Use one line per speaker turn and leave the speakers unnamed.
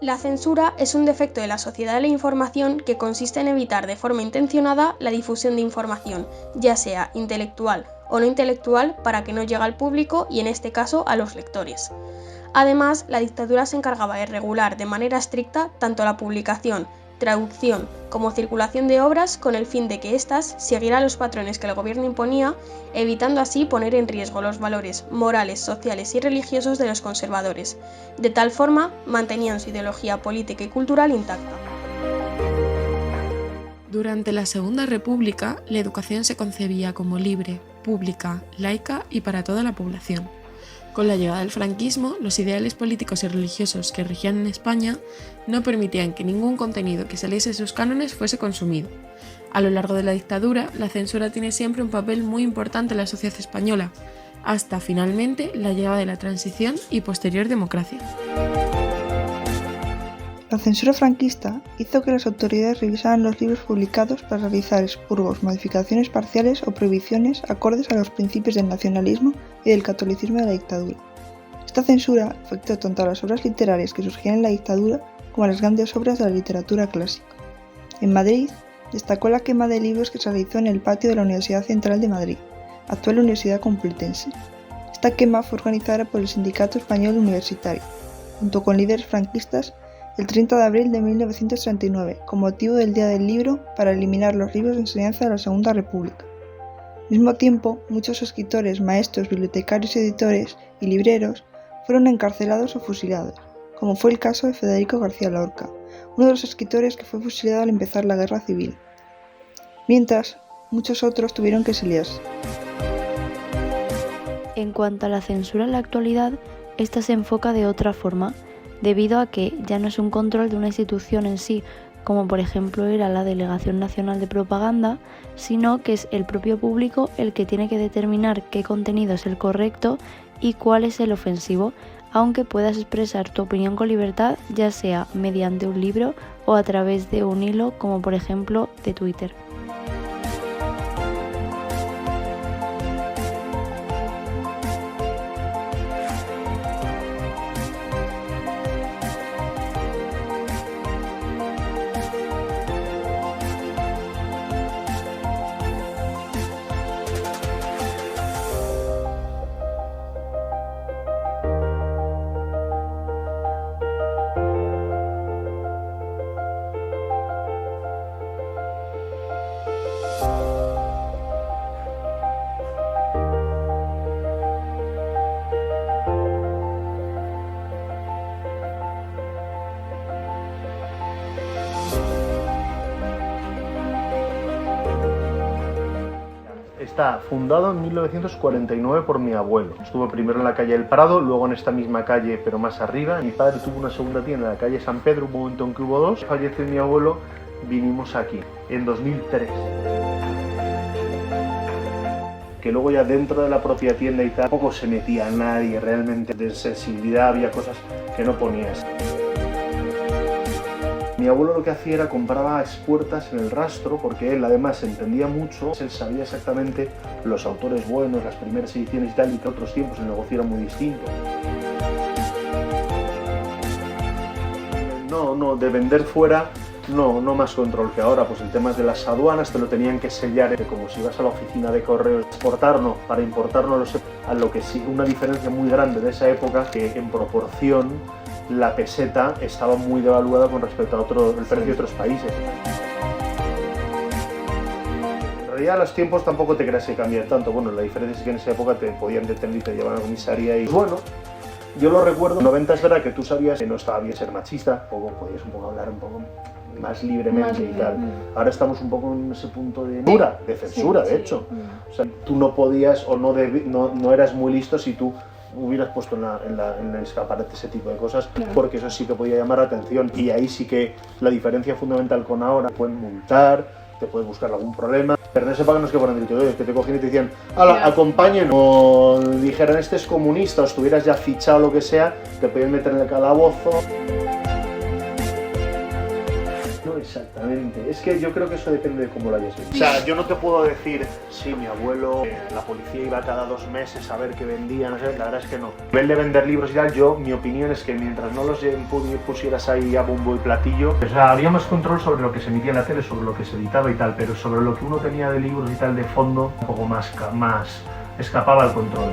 La censura es un defecto de la sociedad de la información que consiste en evitar de forma intencionada la difusión de información, ya sea intelectual o no intelectual, para que no llegue al público y en este caso a los lectores. Además, la dictadura se encargaba de regular de manera estricta tanto la publicación, traducción como circulación de obras con el fin de que éstas siguieran los patrones que el gobierno imponía, evitando así poner en riesgo los valores morales, sociales y religiosos de los conservadores. De tal forma, mantenían su ideología política y cultural intacta.
Durante la Segunda República, la educación se concebía como libre, pública, laica y para toda la población. Con la llegada del franquismo, los ideales políticos y religiosos que regían en España no permitían que ningún contenido que saliese de sus cánones fuese consumido. A lo largo de la dictadura, la censura tiene siempre un papel muy importante en la sociedad española, hasta finalmente la llegada de la transición y posterior democracia.
La censura franquista hizo que las autoridades revisaran los libros publicados para realizar expurgos, modificaciones parciales o prohibiciones acordes a los principios del nacionalismo y del catolicismo de la dictadura. Esta censura afectó tanto a las obras literarias que surgían en la dictadura como a las grandes obras de la literatura clásica. En Madrid, destacó la quema de libros que se realizó en el patio de la Universidad Central de Madrid, actual Universidad Complutense. Esta quema fue organizada por el Sindicato Español Universitario, junto con líderes franquistas, el 30 de abril de 1939, con motivo del Día del Libro, para eliminar los libros de enseñanza de la Segunda República. Al mismo tiempo, muchos escritores, maestros, bibliotecarios, editores y libreros fueron encarcelados o fusilados, como fue el caso de Federico García Lorca, uno de los escritores que fue fusilado al empezar la Guerra Civil. Mientras, muchos otros tuvieron que exiliarse.
En cuanto a la censura en la actualidad, esta se enfoca de otra forma, debido a que ya no es un control de una institución en sí, como por ejemplo era la Delegación Nacional de Propaganda, sino que es el propio público el que tiene que determinar qué contenido es el correcto y cuál es el ofensivo, aunque puedas expresar tu opinión con libertad, ya sea mediante un libro o a través de un hilo, como por ejemplo de Twitter.
Está fundado en 1949 por mi abuelo. Estuvo primero en la calle del Prado, luego en esta misma calle, pero más arriba. Mi padre tuvo una segunda tienda en la calle San Pedro, un momento en que hubo dos. Falleció mi abuelo, vinimos aquí, en 2003. Que luego ya dentro de la propia tienda y tal, poco se metía nadie realmente. De sensibilidad había cosas que no ponías. Mi abuelo lo que hacía era compraba expuertas en el rastro, porque él además entendía mucho, él sabía exactamente los autores buenos, las primeras ediciones y tal, y que otros tiempos el negocio era muy distinto. No, de vender fuera, no más control que ahora, pues el tema de las aduanas te lo tenían que sellar, como si ibas a la oficina de correos. Exportar no, para importar no lo sé, a lo que sí, una diferencia muy grande de esa época, que en proporción la peseta estaba muy devaluada con respecto a el precio de otros países. En realidad los tiempos tampoco te creas que cambian tanto. Bueno, la diferencia es que en esa época te podían detener y te llevaban a la comisaría y bueno, yo lo recuerdo. En los 90 es verdad que tú sabías que no estaba bien ser machista, podías un poco hablar un poco más libremente y tal. Ahora estamos un poco en ese punto de censura, de hecho. O sea, tú no podías o no eras muy listo si tú hubieras puesto en el escaparate ese tipo de cosas, porque eso sí que podía llamar la atención, y ahí sí que la diferencia fundamental con ahora: te pueden multar, te puedes buscar algún problema, pero en esa época no es que fueran directores, que te cogían y te decían acompañen, o dijeran este es comunista, o estuvieras ya fichado o lo que sea, te podían meter en el calabozo. No es Exactamente, es que yo creo que eso depende de cómo lo hayas visto. O sea, yo no te puedo decir, sí, mi abuelo, la policía iba cada 2 meses a ver qué vendía, no sé, la verdad es que no. A nivel de vender libros y tal, mi opinión es que mientras no los pusieras ahí a bombo y platillo, o sea, había más control sobre lo que se emitía en la tele, sobre lo que se editaba y tal, pero sobre lo que uno tenía de libros y tal de fondo, un poco más escapaba al control.